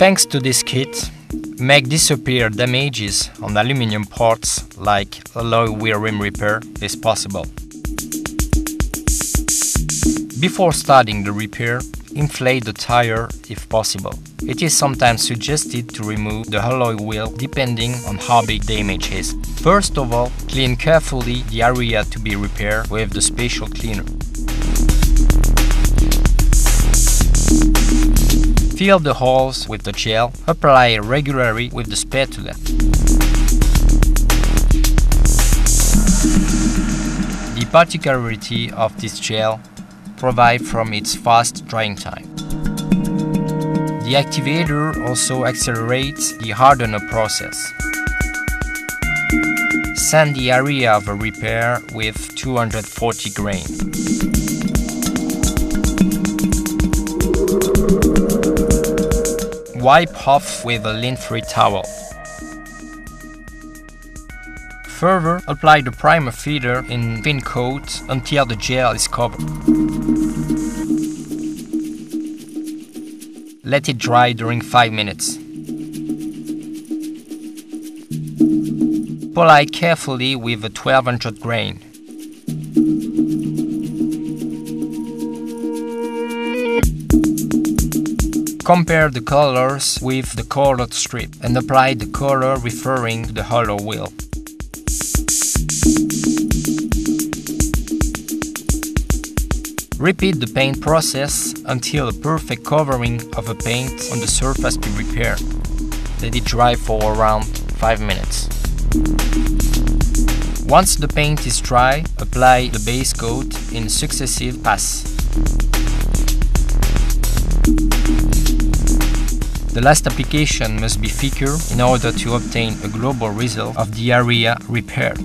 Thanks to this kit, make disappear damages on aluminium parts like alloy wheel rim repair is possible. Before starting the repair, inflate the tire if possible. It is sometimes suggested to remove the alloy wheel depending on how big damage is. First of all, clean carefully the area to be repaired with the special cleaner. Fill the holes with the gel, apply regularly with the spatula. The particularity of this gel provides from its fast drying time. The activator also accelerates the hardener process. Sand the area of a repair with 240 grain. Wipe off with a lint-free towel. Further, apply the primer feeder in thin coat until the gel is covered. Let it dry during 5 minutes. Apply carefully with a 1200 grain. Compare the colors with the colored strip and apply the color referring to the hollow wheel. Repeat the paint process until a perfect covering of a paint on the surface be repaired. Let it dry for around 5 minutes. Once the paint is dry, apply the base coat in successive passes. The last application must be thicker in order to obtain a global result of the area repaired.